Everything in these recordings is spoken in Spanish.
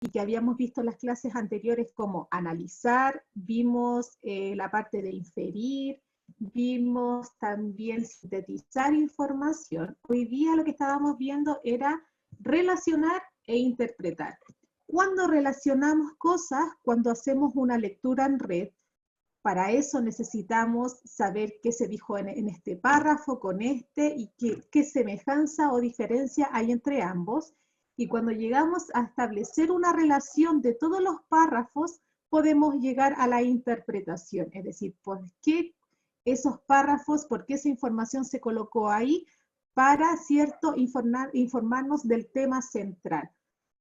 y que habíamos visto en las clases anteriores como analizar, vimos la parte de inferir, vimos también sintetizar información. Hoy día lo que estábamos viendo era relacionar e interpretar. Cuando relacionamos cosas, cuando hacemos una lectura en red, para eso necesitamos saber qué se dijo en este párrafo con este y qué semejanza o diferencia hay entre ambos. Y cuando llegamos a establecer una relación de todos los párrafos, podemos llegar a la interpretación, es decir, por qué esos párrafos, por qué esa información se colocó ahí para, cierto, informarnos del tema central.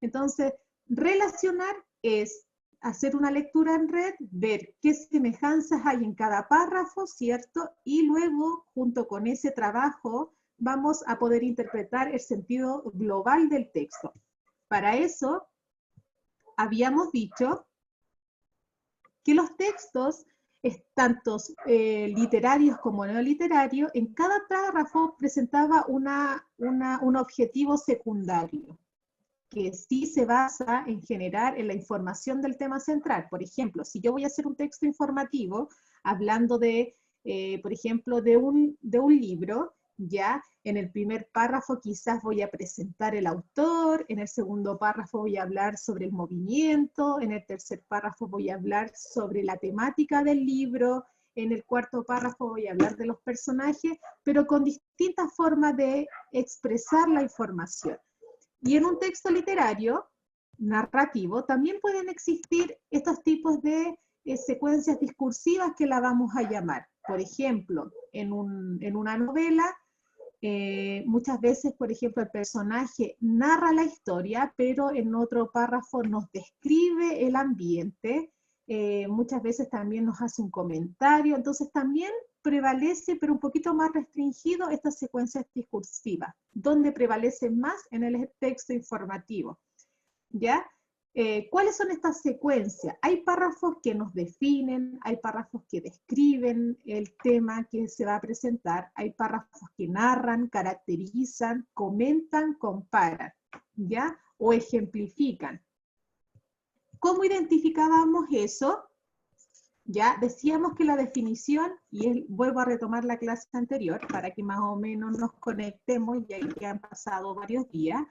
Entonces, relacionar es hacer una lectura en red, ver qué semejanzas hay en cada párrafo, ¿cierto? Y luego, junto con ese trabajo, vamos a poder interpretar el sentido global del texto. Para eso, habíamos dicho que los textos, tanto literarios como no literarios, en cada párrafo presentaba un objetivo secundario, que sí se basa en generar en la información del tema central. Por ejemplo, si yo voy a hacer un texto informativo hablando de, por ejemplo, de un libro, ya en el primer párrafo quizás voy a presentar el autor, en el segundo párrafo voy a hablar sobre el movimiento, en el tercer párrafo voy a hablar sobre la temática del libro, en el cuarto párrafo voy a hablar de los personajes, pero con distintas formas de expresar la información. Y en un texto literario, narrativo, también pueden existir estos tipos de secuencias discursivas que la vamos a llamar. Por ejemplo, en una novela, muchas veces, por ejemplo, el personaje narra la historia, pero en otro párrafo nos describe el ambiente, muchas veces también nos hace un comentario, entonces también prevalece, pero un poquito más restringido, estas secuencias discursivas, donde prevalece más en el texto informativo, ¿ya? ¿Cuáles son estas secuencias? Hay párrafos que nos definen, hay párrafos que describen el tema que se va a presentar, hay párrafos que narran, caracterizan, comentan, comparan, ¿ya? O ejemplifican. ¿Cómo identificábamos eso? Ya decíamos que la definición, y vuelvo a retomar la clase anterior para que más o menos nos conectemos, ya que han pasado varios días.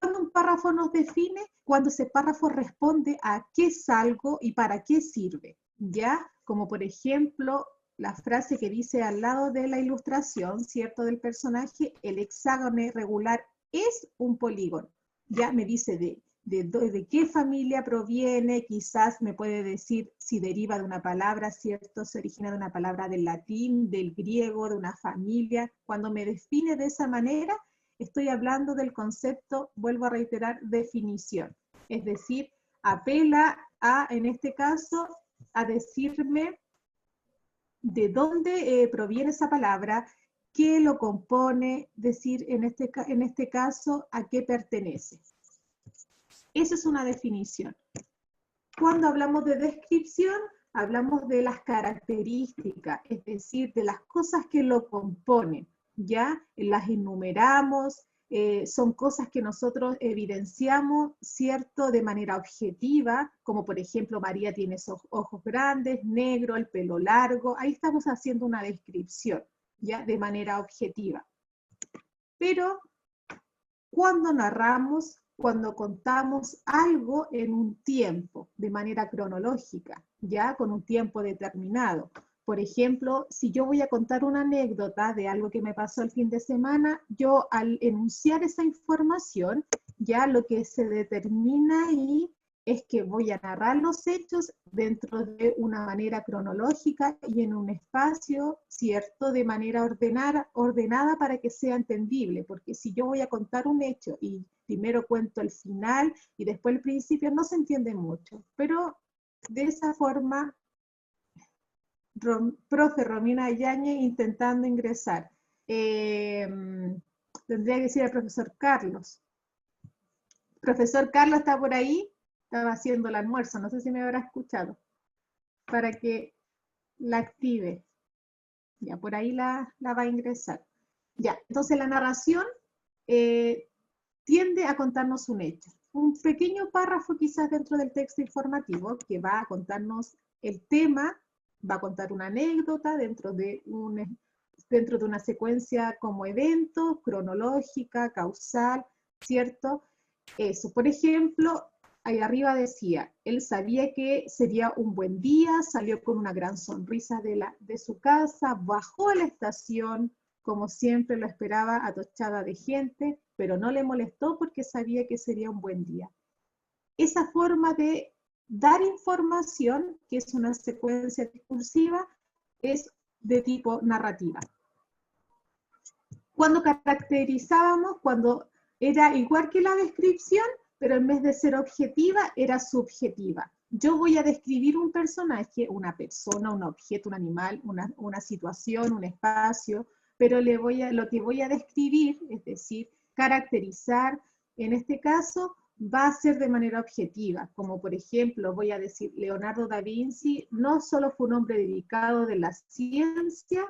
Cuando un párrafo nos define, cuando ese párrafo responde a qué es algo y para qué sirve, ¿ya? Como por ejemplo, la frase que dice al lado de la ilustración, ¿cierto? Del personaje, el hexágono irregular es un polígono. Ya me dice de qué familia proviene, quizás me puede decir si deriva de una palabra, ¿cierto? Se origina de una palabra del latín, del griego, de una familia. Cuando me define de esa manera, estoy hablando del concepto, vuelvo a reiterar, definición. Es decir, apela a, en este caso, a decirme de dónde proviene esa palabra, qué lo compone, decir en este caso a qué pertenece. Esa es una definición. Cuando hablamos de descripción, hablamos de las características, es decir, de las cosas que lo componen, ¿ya? Las enumeramos, son cosas que nosotros evidenciamos, ¿cierto?, de manera objetiva, como por ejemplo, María tiene esos ojos grandes, negro, el pelo largo, ahí estamos haciendo una descripción, ¿ya?, de manera objetiva. Pero cuando narramos, cuando contamos algo en un tiempo, de manera cronológica, ya con un tiempo determinado. Por ejemplo, si yo voy a contar una anécdota de algo que me pasó el fin de semana, yo al enunciar esa información, ya lo que se determina ahí es que voy a narrar los hechos dentro de una manera cronológica y en un espacio, ¿cierto?, de manera ordenada para que sea entendible, porque si yo voy a contar un hecho y primero cuento el final y después el principio, no se entiende mucho, pero de esa forma, profe Romina Yáñez intentando ingresar. Tendría que decir al profesor Carlos. Profesor Carlos, ¿está por ahí? Estaba haciendo el almuerzo, no sé si me habrá escuchado, para que la active. Ya, por ahí la va a ingresar. Ya, entonces la narración tiende a contarnos un hecho. un pequeño párrafo quizás dentro del texto informativo que va a contarnos el tema, va a contar una anécdota dentro de una secuencia como evento, cronológica, causal, ¿cierto? Eso, por ejemplo, ahí arriba decía, él sabía que sería un buen día, salió con una gran sonrisa de su casa, bajó a la estación, como siempre lo esperaba, atochada de gente, pero no le molestó porque sabía que sería un buen día. Esa forma de dar información, que es una secuencia discursiva, es de tipo narrativa. Cuando caracterizábamos, cuando era igual que la descripción, pero en vez de ser objetiva, era subjetiva. Yo voy a describir un personaje, una persona, un objeto, un animal, una situación, un espacio, pero lo que voy a describir, es decir, caracterizar, en este caso, va a ser de manera objetiva, como por ejemplo, voy a decir, Leonardo da Vinci no solo fue un hombre dedicado de la ciencia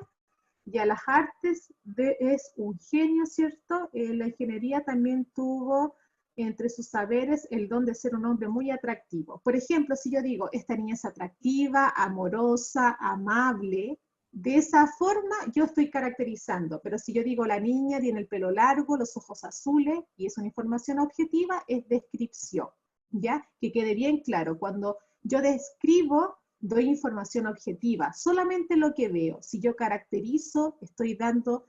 y a las artes, es un genio, ¿cierto? La ingeniería también tuvo entre sus saberes el don de ser un hombre muy atractivo. Por ejemplo, si yo digo, esta niña es atractiva, amorosa, amable, de esa forma yo estoy caracterizando, pero si yo digo la niña tiene el pelo largo, los ojos azules, y es una información objetiva, es descripción, ¿ya? Que quede bien claro, cuando yo describo, doy información objetiva, solamente lo que veo. Si yo caracterizo, estoy dando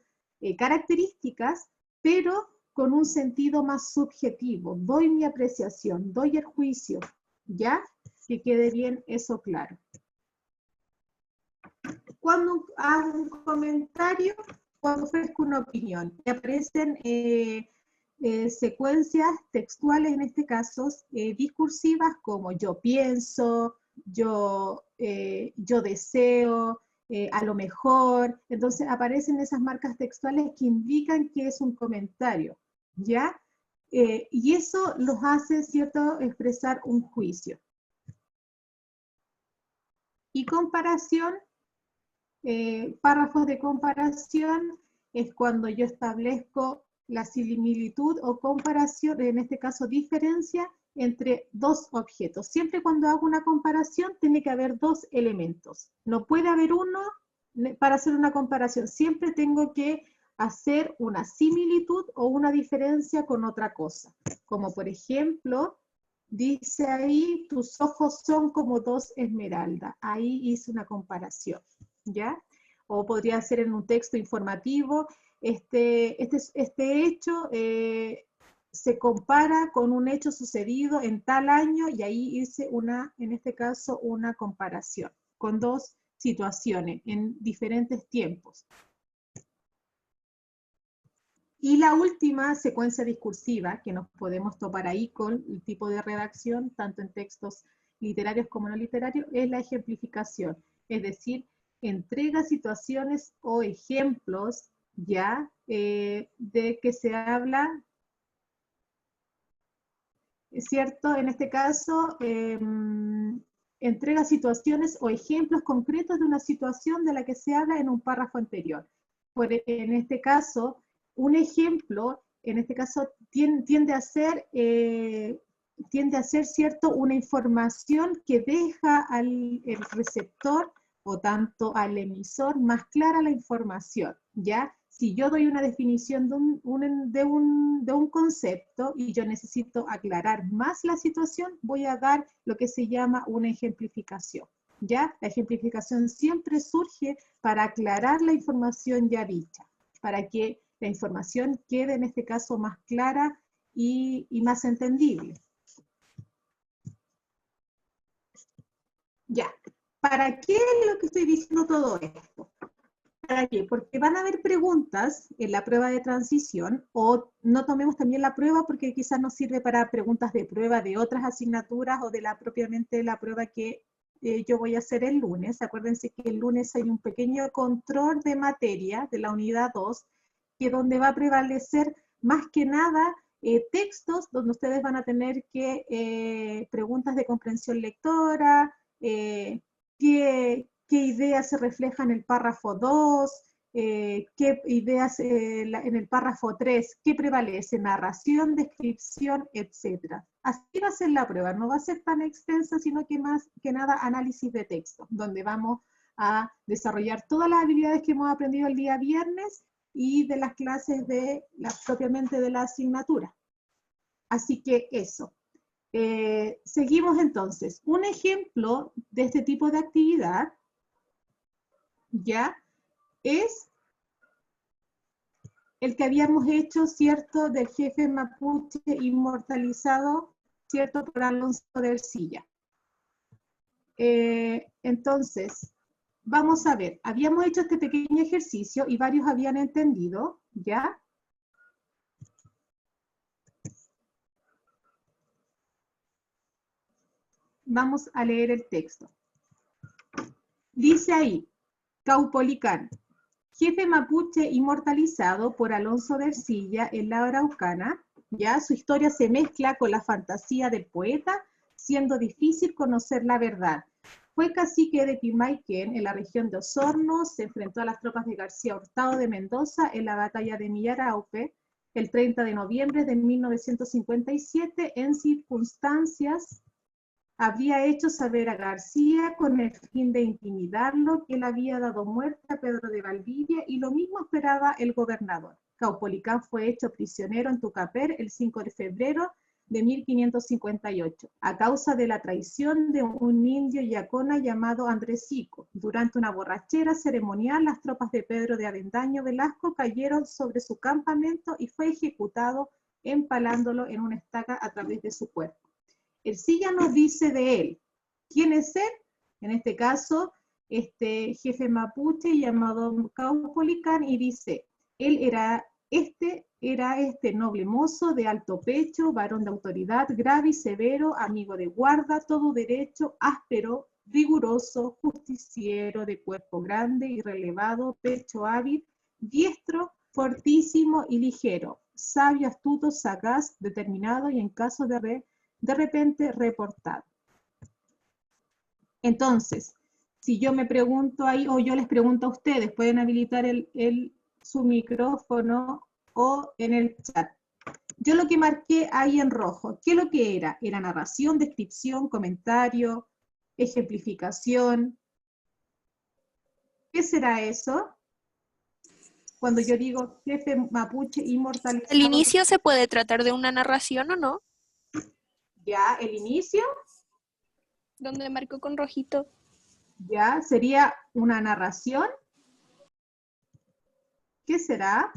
características, pero con un sentido más subjetivo. Doy mi apreciación, doy el juicio, ¿ya? Que quede bien eso claro. Cuando hago un comentario, cuando ofrezco una opinión, y aparecen secuencias textuales, en este caso, discursivas, como yo pienso, yo deseo, a lo mejor. Entonces aparecen esas marcas textuales que indican que es un comentario, ¿ya? Y eso los hace, ¿cierto?, expresar un juicio. Y comparación, párrafos de comparación, es cuando yo establezco la similitud o comparación, en este caso diferencia, entre dos objetos. Siempre cuando hago una comparación tiene que haber dos elementos. No puede haber uno para hacer una comparación. Siempre tengo que hacer una similitud o una diferencia con otra cosa. Como por ejemplo, dice ahí, tus ojos son como dos esmeraldas. Ahí hice una comparación, ¿ya? O podría ser en un texto informativo, este hecho se compara con un hecho sucedido en tal año, y ahí hice en este caso, una comparación con dos situaciones en diferentes tiempos. Y la última secuencia discursiva, que nos podemos topar ahí con el tipo de redacción, tanto en textos literarios como no literarios, es la ejemplificación. Es decir, entrega situaciones o ejemplos, ya, de que se habla, ¿es cierto? En este caso, entrega situaciones o ejemplos concretos de una situación de la que se habla en un párrafo anterior. En este caso, un ejemplo, en este caso, tiende a ser, ¿cierto?, una información que deja al el receptor o tanto al emisor más clara la información, ¿ya? Si yo doy una definición de un concepto y yo necesito aclarar más la situación, voy a dar lo que se llama una ejemplificación, ¿ya? La ejemplificación siempre surge para aclarar la información ya dicha, para que la información quede en este caso más clara y más entendible. Ya, ¿para qué es lo que estoy diciendo todo esto? ¿Para qué? Porque van a haber preguntas en la prueba de transición, o no tomemos también la prueba porque quizás nos sirve para preguntas de prueba de otras asignaturas o de propiamente la prueba que yo voy a hacer el lunes. Acuérdense que el lunes hay un pequeño control de materia de la unidad 2, que donde va a prevalecer más que nada textos, donde ustedes van a tener que preguntas de comprensión lectora, qué ideas se reflejan en el párrafo 2, qué ideas en el párrafo 3, qué prevalece, narración, descripción, etc. Así va a ser la prueba, no va a ser tan extensa, sino que más que nada análisis de texto, donde vamos a desarrollar todas las habilidades que hemos aprendido el día viernes y de las clases propiamente de la asignatura. Así que eso. Seguimos entonces. Un ejemplo de este tipo de actividad, ¿ya? Es el que habíamos hecho, ¿cierto?, del jefe mapuche inmortalizado, ¿cierto?, por Alonso de Ercilla. Entonces, vamos a ver, habíamos hecho este pequeño ejercicio y varios habían entendido, ¿ya? Vamos a leer el texto. Dice ahí, Caupolicán, jefe mapuche inmortalizado por Alonso de Ercilla en la Araucana, ya su historia se mezcla con la fantasía del poeta, siendo difícil conocer la verdad. Fue cacique de Pimayquén en la región de Osorno, se enfrentó a las tropas de García Hurtado de Mendoza en la batalla de Millaraupe el 30 de noviembre de 1957 en circunstancias habría hecho saber a García con el fin de intimidarlo que él había dado muerte a Pedro de Valdivia y lo mismo esperaba el gobernador. Caupolicán fue hecho prisionero en Tucapel el 5 de febrero de 1558, a causa de la traición de un indio yacona llamado Andresico. Durante una borrachera ceremonial, las tropas de Pedro de Avendaño Velasco cayeron sobre su campamento y fue ejecutado empalándolo en una estaca a través de su cuerpo. Ercilla nos dice de él. ¿Quién es él? En este caso, este jefe mapuche llamado Caupolicán, y dice, él era este noble mozo de alto pecho, varón de autoridad, grave y severo, amigo de guarda, todo derecho, áspero, riguroso, justiciero, de cuerpo grande y relevado, pecho hábil, diestro, fortísimo y ligero, sabio, astuto, sagaz, determinado y en caso de repente reportado. Entonces, si yo me pregunto ahí, o yo les pregunto a ustedes, pueden habilitar su micrófono o en el chat. Yo lo que marqué ahí en rojo, ¿qué es lo que era? Era narración, descripción, comentario, ejemplificación. ¿Qué será eso? Cuando yo digo jefe mapuche inmortalizado. ¿El inicio se puede tratar de una narración o no? Ya, el inicio. Donde marcó con rojito. Ya, sería una narración. ¿Qué será?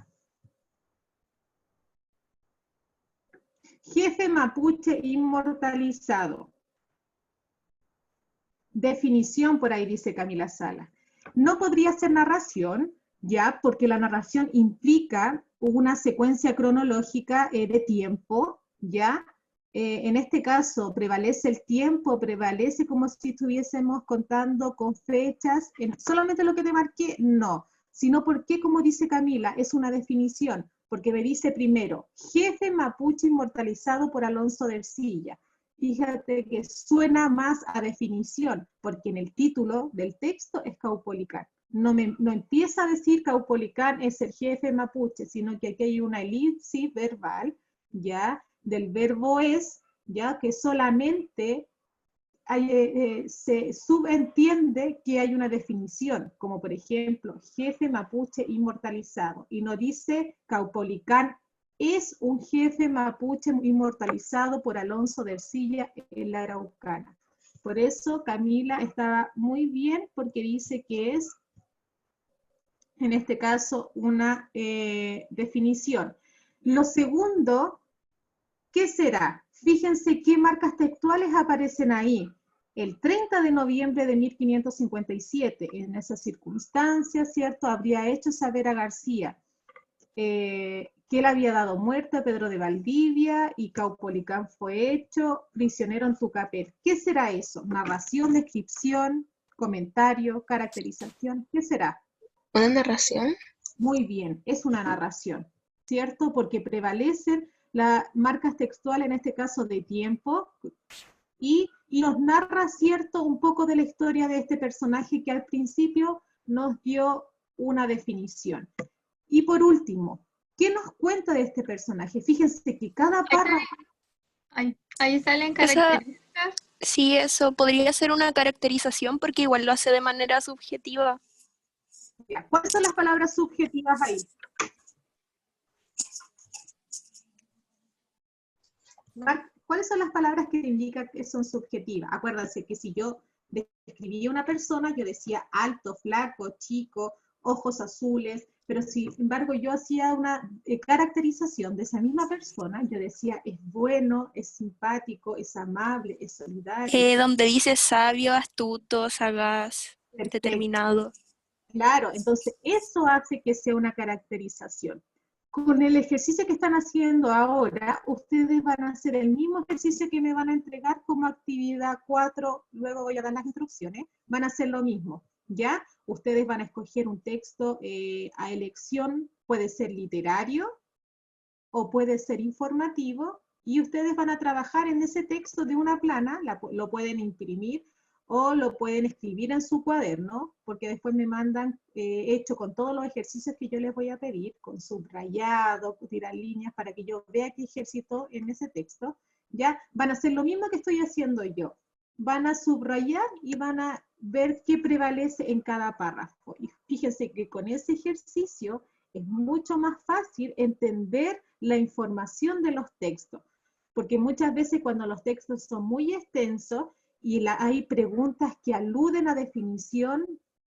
Jefe mapuche inmortalizado. Definición, por ahí dice Camila Sala. No podría ser narración, ya, porque la narración implica una secuencia cronológica de tiempo, ya. En este caso, prevalece el tiempo, prevalece como si estuviésemos contando con fechas. Solamente lo que te marqué, no. Sino porque, como dice Camila, es una definición, porque me dice primero, jefe mapuche inmortalizado por Alonso de Ercilla. Fíjate que suena más a definición, porque en el título del texto es Caupolicán. No empieza a decir Caupolicán es el jefe mapuche, sino que aquí hay una elipsis verbal, ¿ya? Del verbo es, ¿ya? Que solamente se subentiende que hay una definición, como por ejemplo, jefe mapuche inmortalizado, y no dice Caupolicán es un jefe mapuche inmortalizado por Alonso de Ercilla en la Araucana. Por eso Camila estaba muy bien, porque dice que es, en este caso, una definición. Lo segundo, ¿qué será? Fíjense qué marcas textuales aparecen ahí. El 30 de noviembre de 1557, en esas circunstancias, ¿cierto? Habría hecho saber a García que él había dado muerte a Pedro de Valdivia y Caupolicán fue hecho prisionero en Tucapel. ¿Qué será eso? Narración, descripción, comentario, caracterización. ¿Qué será? ¿Una narración? Muy bien, es una narración, ¿cierto? Porque prevalecen las marcas textuales, en este caso de tiempo, y nos narra, ¿cierto?, un poco de la historia de este personaje que al principio nos dio una definición. Y por último, ¿qué nos cuenta de este personaje? Fíjense que cada párrafo... Ahí salen Esa, características. sí, eso podría ser una caracterización porque igual lo hace de manera subjetiva. ¿Cuáles son las palabras subjetivas ahí? ¿Cuáles son las palabras que indican que son subjetivas? Acuérdense que si yo describía una persona, yo decía alto, flaco, chico, ojos azules, pero sin embargo yo hacía una caracterización de esa misma persona, yo decía es bueno, es simpático, es amable, es solidario. Donde dice sabio, astuto, sagaz, Perfecto. determinado. Claro, entonces eso hace que sea una caracterización. Con el ejercicio que están haciendo ahora, ustedes van a hacer el mismo ejercicio que me van a entregar como actividad 4, luego voy a dar las instrucciones, van a hacer lo mismo, ¿ya? Ustedes van a escoger un texto a elección, puede ser literario o puede ser informativo, y ustedes van a trabajar en ese texto de una plana, lo pueden imprimir, o lo pueden escribir en su cuaderno, porque después me mandan hecho con todos los ejercicios que yo les voy a pedir, con subrayado, tirar líneas para que yo vea qué ejercito en ese texto, ¿ya? Van a hacer lo mismo que estoy haciendo yo. Van a subrayar y van a ver qué prevalece en cada párrafo. Y fíjense que con ese ejercicio es mucho más fácil entender la información de los textos, porque muchas veces cuando los textos son muy extensos, y hay preguntas que aluden a definición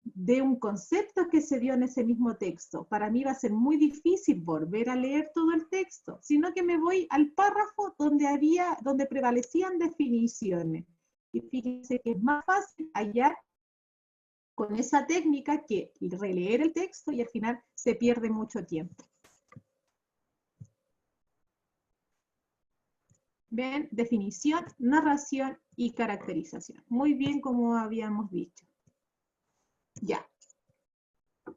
de un concepto que se dio en ese mismo texto. Para mí va a ser muy difícil volver a leer todo el texto, sino que me voy al párrafo donde prevalecían definiciones. Y fíjense que es más fácil hallar con esa técnica que releer el texto y al final se pierde mucho tiempo. ¿Ven? Definición, narración y caracterización. Muy bien, como habíamos dicho. Ya.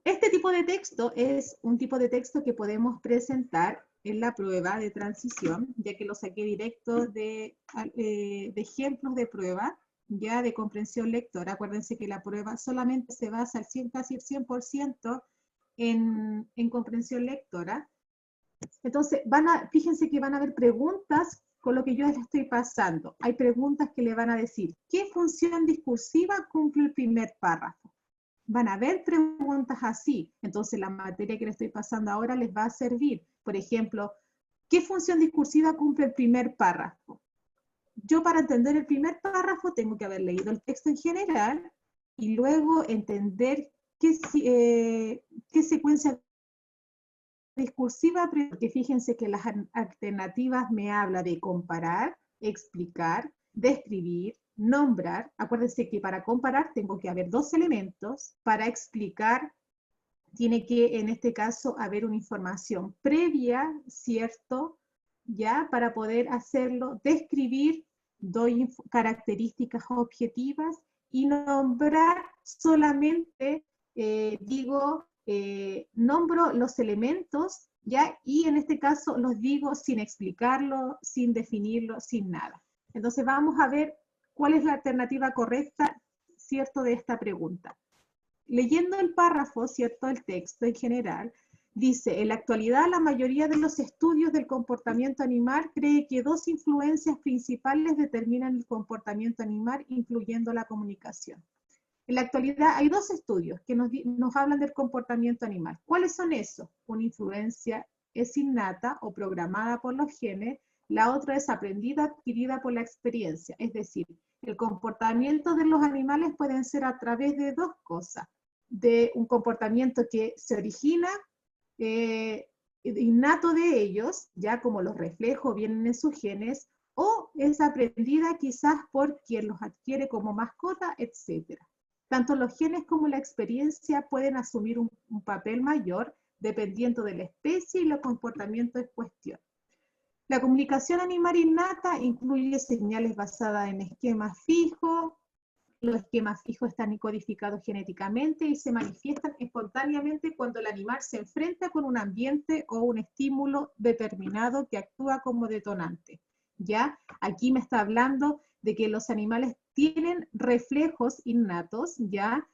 Este tipo de texto es un tipo de texto que podemos presentar en la prueba de transición, ya que lo saqué directo de ejemplos de prueba, ya de comprensión lectora. Acuérdense que la prueba solamente se basa casi el 100% en comprensión lectora. Entonces, fíjense que van a haber preguntas con lo que yo les estoy pasando. Hay preguntas que le van a decir, ¿qué función discursiva cumple el primer párrafo? Van a haber preguntas así. Entonces, la materia que les estoy pasando ahora les va a servir. Por ejemplo, ¿qué función discursiva cumple el primer párrafo? Yo para entender el primer párrafo tengo que haber leído el texto en general y luego entender qué secuencia discursiva, porque fíjense que las alternativas me habla de comparar, explicar, describir, nombrar. Acuérdense que para comparar tengo que haber dos elementos, para explicar tiene que, en este caso, haber una información previa, ¿cierto? Ya, para poder hacerlo, describir, doy características objetivas, y nombrar solamente, nombro los elementos, ¿ya? Y en este caso los digo sin explicarlo, sin definirlo, sin nada. Entonces vamos a ver cuál es la alternativa correcta, ¿cierto?, de esta pregunta. Leyendo el párrafo, ¿cierto?, el texto en general, dice, en la actualidad la mayoría de los estudios del comportamiento animal cree que dos influencias principales determinan el comportamiento animal, incluyendo la comunicación. En la actualidad hay dos estudios que nos hablan del comportamiento animal. ¿Cuáles son esos? Una influencia es innata o programada por los genes, la otra es aprendida, adquirida por la experiencia. Es decir, el comportamiento de los animales pueden ser a través de dos cosas, de un comportamiento que se origina innato de ellos, ya como los reflejos vienen en sus genes, o es aprendida quizás por quien los adquiere como mascota, etc. Tanto los genes como la experiencia pueden asumir un papel mayor dependiendo de la especie y los comportamientos en cuestión. La comunicación animal innata incluye señales basadas en esquemas fijos. Los esquemas fijos están codificados genéticamente y se manifiestan espontáneamente cuando el animal se enfrenta con un ambiente o un estímulo determinado que actúa como detonante. ¿Ya? Aquí me está hablando de que los animales tienen reflejos innatos, ¿ya?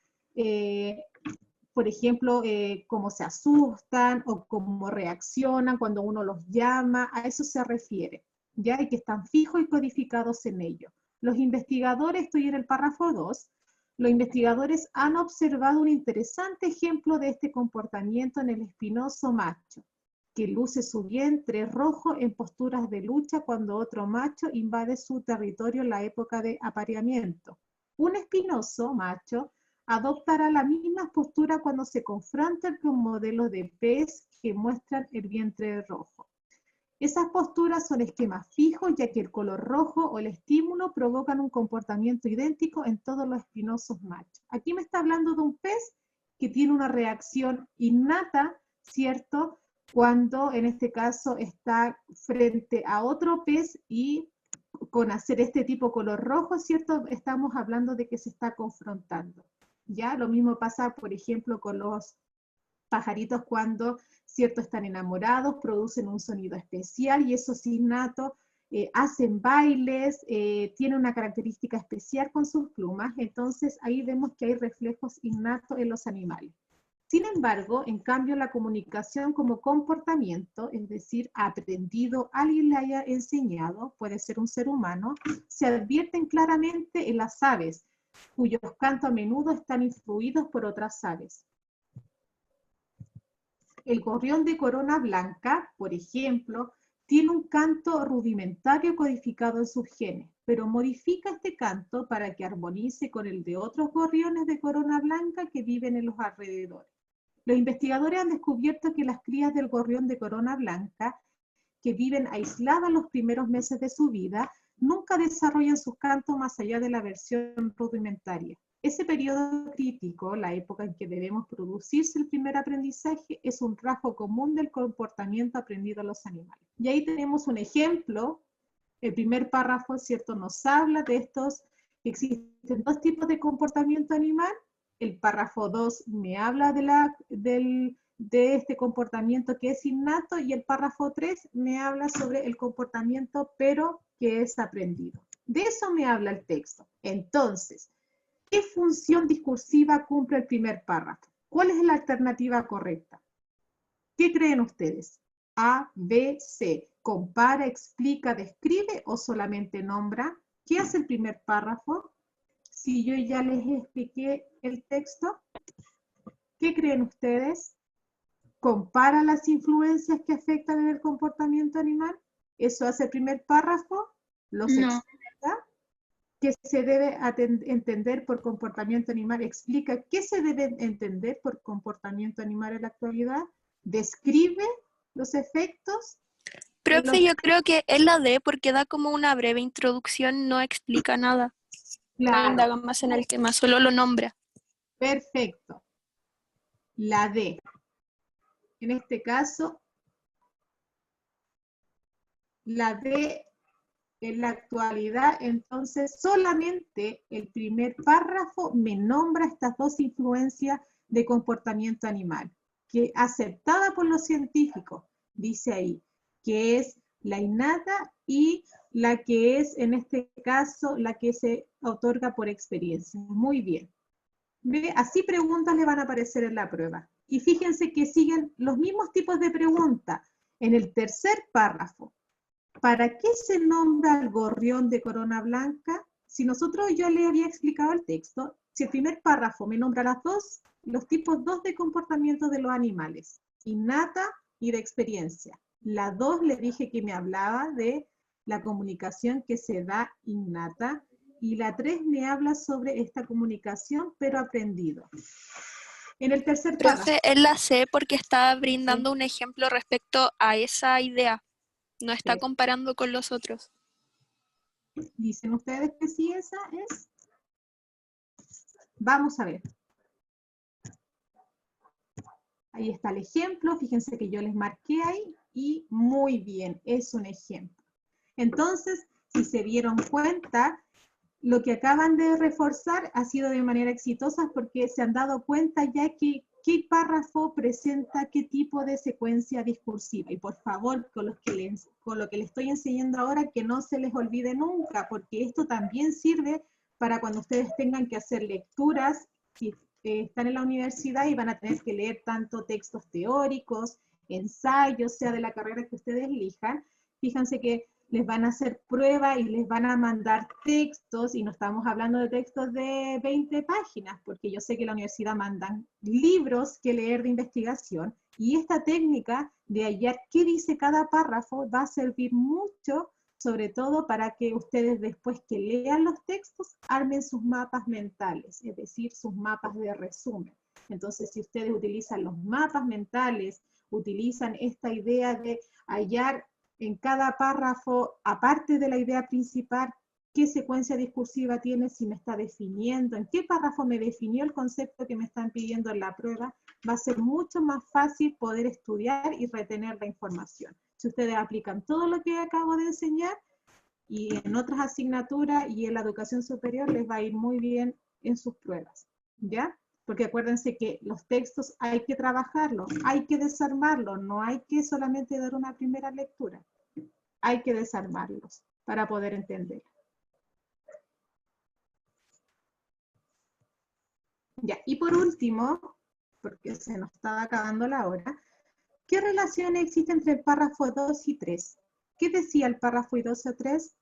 por ejemplo, cómo se asustan o cómo reaccionan cuando uno los llama, a eso se refiere, ¿ya? Y que están fijos y codificados en ello. Los investigadores, estoy en el párrafo 2, los investigadores han observado un interesante ejemplo de este comportamiento en el espinoso macho, que luce su vientre rojo en posturas de lucha cuando otro macho invade su territorio en la época de apareamiento. Un espinoso macho adoptará la misma postura cuando se confronta con modelos de pez que muestran el vientre rojo. Esas posturas son esquemas fijos, ya que el color rojo o el estímulo provocan un comportamiento idéntico en todos los espinosos machos. Aquí me está hablando de un pez que tiene una reacción innata, ¿cierto?, cuando en este caso está frente a otro pez y con hacer este tipo color rojo, ¿cierto?, estamos hablando de que se está confrontando. ¿Ya? Lo mismo pasa, por ejemplo, con los pajaritos cuando, ¿cierto?, están enamorados, producen un sonido especial y eso es innato, hacen bailes, tienen una característica especial con sus plumas, entonces ahí vemos que hay reflejos innatos en los animales. Sin embargo, en cambio, la comunicación como comportamiento, es decir, aprendido, alguien le haya enseñado, puede ser un ser humano, se advierten claramente en las aves, cuyos cantos a menudo están influidos por otras aves. El gorrión de corona blanca, por ejemplo, tiene un canto rudimentario codificado en sus genes, pero modifica este canto para que armonice con el de otros gorriones de corona blanca que viven en los alrededores. Los investigadores han descubierto que las crías del gorrión de corona blanca, que viven aisladas los primeros meses de su vida, nunca desarrollan sus cantos más allá de la versión rudimentaria. Ese periodo crítico, la época en que debemos producirse el primer aprendizaje, es un rasgo común del comportamiento aprendido a los animales. Y ahí tenemos un ejemplo. El primer párrafo, ¿cierto?, nos habla de estos, existen dos tipos de comportamiento animal. El párrafo 2 me habla de este comportamiento que es innato y el párrafo 3 me habla sobre el comportamiento pero que es aprendido. De eso me habla el texto. Entonces, ¿qué función discursiva cumple el primer párrafo? ¿Cuál es la alternativa correcta? ¿Qué creen ustedes? A, B, C. ¿Compara, explica, describe o solamente nombra? ¿Qué hace el primer párrafo? Si yo ya les expliqué el texto, ¿qué creen ustedes? ¿Compara las influencias que afectan en el comportamiento animal? ¿Eso hace el primer párrafo? ¿Los No. explica? ¿Qué se debe entender por comportamiento animal? ¿Explica qué se debe entender por comportamiento animal en la actualidad? ¿Describe los efectos? Profe, yo creo que es la D porque da como una breve introducción, no explica nada. No Claro, indaga más en el tema, solo lo nombra. perfecto. La D. En este caso, la D en la actualidad, entonces solamente el primer párrafo me nombra estas dos influencias de comportamiento animal, que aceptada por los científicos, dice ahí, que es la innata y la que es, en este caso, la que se otorga por experiencia. Muy bien. ¿Ve? Así preguntas le van a aparecer en la prueba. Y fíjense que siguen los mismos tipos de preguntas. En el tercer párrafo, ¿para qué se nombra el gorrión de corona blanca? Si yo le había explicado el texto, si el primer párrafo me nombra los tipos 2 de comportamiento de los animales, innata y de experiencia. La 2 le dije que me hablaba de la comunicación que se da innata, y la 3 me habla sobre esta comunicación, pero aprendido. En el tercer párrafo. Profe, es la C porque está brindando un ejemplo respecto a esa idea. No está comparando con los otros. ¿Dicen ustedes que sí esa es? Vamos a ver. Ahí está el ejemplo. Fíjense que yo les marqué ahí y muy bien, es un ejemplo. Entonces, si se dieron cuenta, lo que acaban de reforzar ha sido de manera exitosa porque se han dado cuenta ya que qué párrafo presenta qué tipo de secuencia discursiva. Y por favor, con lo que les estoy enseñando ahora, que no se les olvide nunca, porque esto también sirve para cuando ustedes tengan que hacer lecturas, si están en la universidad y van a tener que leer tanto textos teóricos, ensayos, sea de la carrera que ustedes elijan. Fíjense que les van a hacer prueba y les van a mandar textos, y no estamos hablando de textos de 20 páginas, porque yo sé que la universidad mandan libros que leer de investigación, y esta técnica de hallar qué dice cada párrafo va a servir mucho, sobre todo para que ustedes después que lean los textos, armen sus mapas mentales, es decir, sus mapas de resumen. Entonces, si ustedes utilizan los mapas mentales, utilizan esta idea de hallar en cada párrafo, aparte de la idea principal, qué secuencia discursiva tiene, si me está definiendo, en qué párrafo me definió el concepto que me están pidiendo en la prueba, va a ser mucho más fácil poder estudiar y retener la información. Si ustedes aplican todo lo que acabo de enseñar, y en otras asignaturas y en la educación superior les va a ir muy bien en sus pruebas, ¿ya? Porque acuérdense que los textos hay que trabajarlos, hay que desarmarlos, no hay que solamente dar una primera lectura, hay que desarmarlos para poder entender. Ya, y por último, porque se nos está acabando la hora, ¿qué relación existe entre el párrafo 2 y 3? ¿Qué decía el párrafo 2 o 3?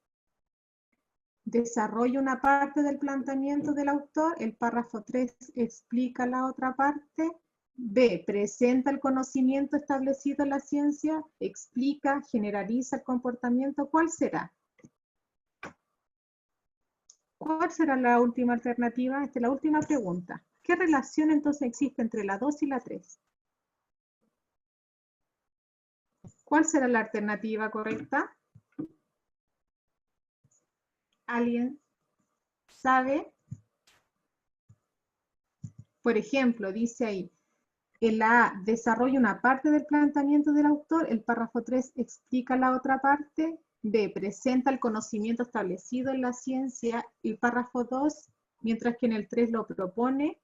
Desarrolla una parte del planteamiento del autor, el párrafo 3 explica la otra parte, B, presenta el conocimiento establecido en la ciencia, explica, generaliza el comportamiento. ¿Cuál será? ¿Cuál será la última alternativa? Esta es la última pregunta. ¿Qué relación entonces existe entre la 2 y la 3? ¿Cuál será la alternativa correcta? ¿Alguien sabe? Por ejemplo, dice ahí, el A desarrolla una parte del planteamiento del autor, el párrafo 3 explica la otra parte, B presenta el conocimiento establecido en la ciencia, el párrafo 2, mientras que en el 3 lo propone,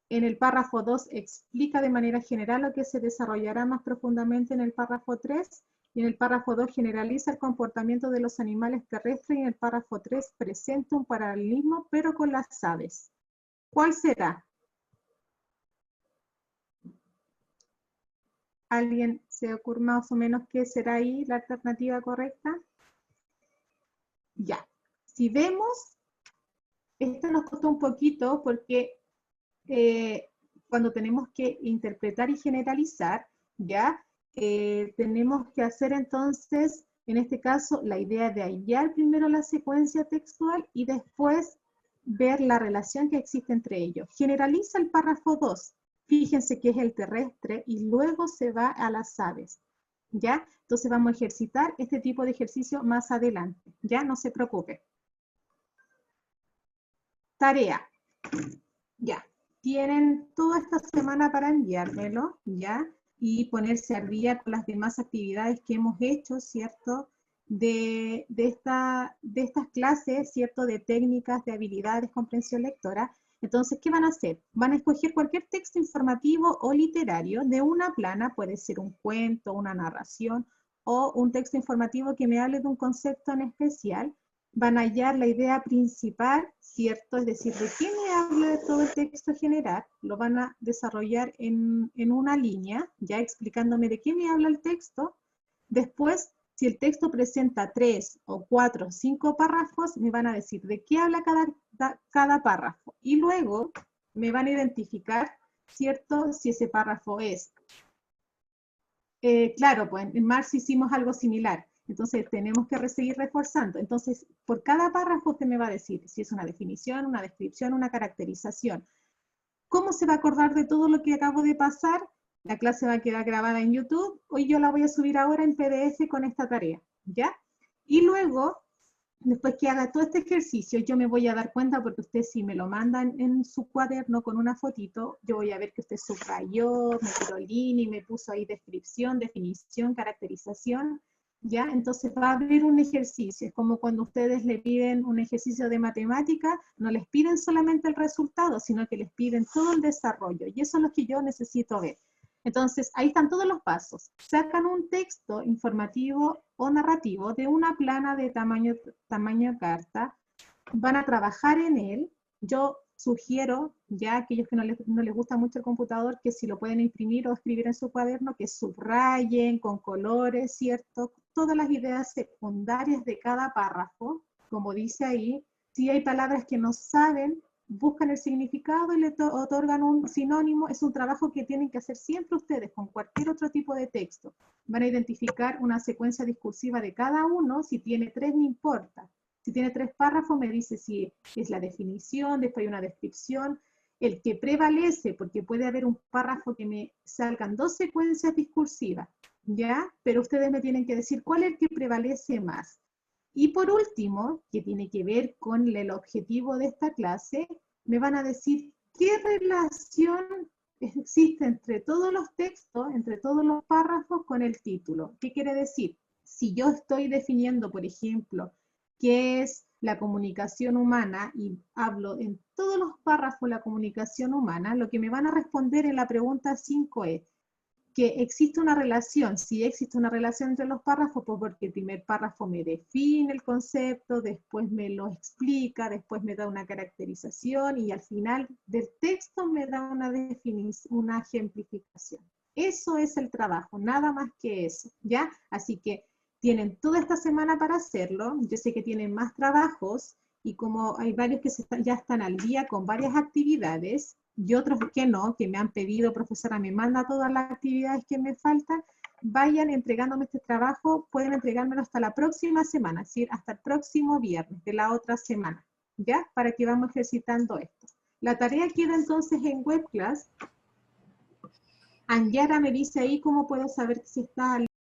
en el párrafo 2 explica de manera general lo que se desarrollará más profundamente en el párrafo 3, y en el párrafo 2 generaliza el comportamiento de los animales terrestres, y en el párrafo 3 presenta un paralelismo, pero con las aves. ¿Cuál será? ¿Alguien se ocurre más o menos qué será ahí la alternativa correcta? Ya. Si vemos, esto nos costó un poquito porque cuando tenemos que interpretar y generalizar, ya, tenemos que hacer entonces, en este caso, la idea de hallar primero la secuencia textual y después ver la relación que existe entre ellos. Generaliza el párrafo 2. Fíjense que es el terrestre y luego se va a las aves, ¿ya? Entonces vamos a ejercitar este tipo de ejercicio más adelante, ¿ya? No se preocupe. Tarea, ya. Tienen toda esta semana para enviármelo, ¿ya? Y ponerse al día con las demás actividades que hemos hecho, ¿cierto? De estas clases, ¿cierto? De técnicas, de habilidades, comprensión lectora. Entonces, ¿qué van a hacer? Van a escoger cualquier texto informativo o literario de una plana, puede ser un cuento, una narración, o un texto informativo que me hable de un concepto en especial. Van a hallar la idea principal, ¿cierto? Es decir, ¿de qué me habla de todo el texto general? Lo van a desarrollar en una línea, ya explicándome de qué me habla el texto. Después, si el texto presenta 3 o 4 o 5 párrafos, me van a decir de qué habla cada párrafo. Y luego me van a identificar, ¿cierto? Si ese párrafo es. Claro, pues en marzo hicimos algo similar. Entonces tenemos que seguir reforzando. Entonces, por cada párrafo usted me va a decir si es una definición, una descripción, una caracterización. ¿Cómo se va a acordar de todo lo que acabo de pasar? La clase va a quedar grabada en YouTube. Hoy yo la voy a subir ahora en PDF con esta tarea, ¿ya? Y luego, después que haga todo este ejercicio, yo me voy a dar cuenta, porque usted si me lo mandan en su cuaderno con una fotito, yo voy a ver que usted subrayó, me tiró línea y me puso ahí descripción, definición, caracterización, ¿ya? Entonces va a abrir un ejercicio. Es como cuando ustedes le piden un ejercicio de matemática, no les piden solamente el resultado, sino que les piden todo el desarrollo, y eso es lo que yo necesito ver. Entonces, ahí están todos los pasos. Sacan un texto informativo o narrativo de una plana de tamaño carta, van a trabajar en él. Yo sugiero, ya aquellos que no les gusta mucho el computador, que si lo pueden imprimir o escribir en su cuaderno, que subrayen con colores, ¿cierto? Todas las ideas secundarias de cada párrafo, como dice ahí. Si hay palabras que no saben, buscan el significado y le otorgan un sinónimo. Es un trabajo que tienen que hacer siempre ustedes con cualquier otro tipo de texto. Van a identificar una secuencia discursiva de cada uno. Si tiene 3, no importa. Si tiene 3 párrafos, me dice si es la definición, después hay una descripción. El que prevalece, porque puede haber un párrafo que me salgan 2 secuencias discursivas, ¿ya? Pero ustedes me tienen que decir cuál es el que prevalece más. Y por último, que tiene que ver con el objetivo de esta clase, me van a decir qué relación existe entre todos los textos, entre todos los párrafos con el título. ¿Qué quiere decir? Si yo estoy definiendo, por ejemplo, qué es la comunicación humana y hablo en todos los párrafos la comunicación humana, lo que me van a responder en la pregunta 5 es que existe una relación. Si existe una relación entre los párrafos, pues porque el primer párrafo me define el concepto, después me lo explica, después me da una caracterización y al final del texto me da una definición, una ejemplificación. Eso es el trabajo, nada más que eso, ¿ya? Así que tienen toda esta semana para hacerlo. Yo sé que tienen más trabajos y como hay varios que ya están al día con varias actividades y otros que no, que me han pedido, profesora, me manda todas las actividades que me faltan, vayan entregándome este trabajo, pueden entregármelo hasta la próxima semana, es decir, hasta el próximo viernes de la otra semana, ¿ya? Para que vamos ejercitando esto. La tarea queda entonces en WebClass. Anyara me dice ahí cómo puedo saber si está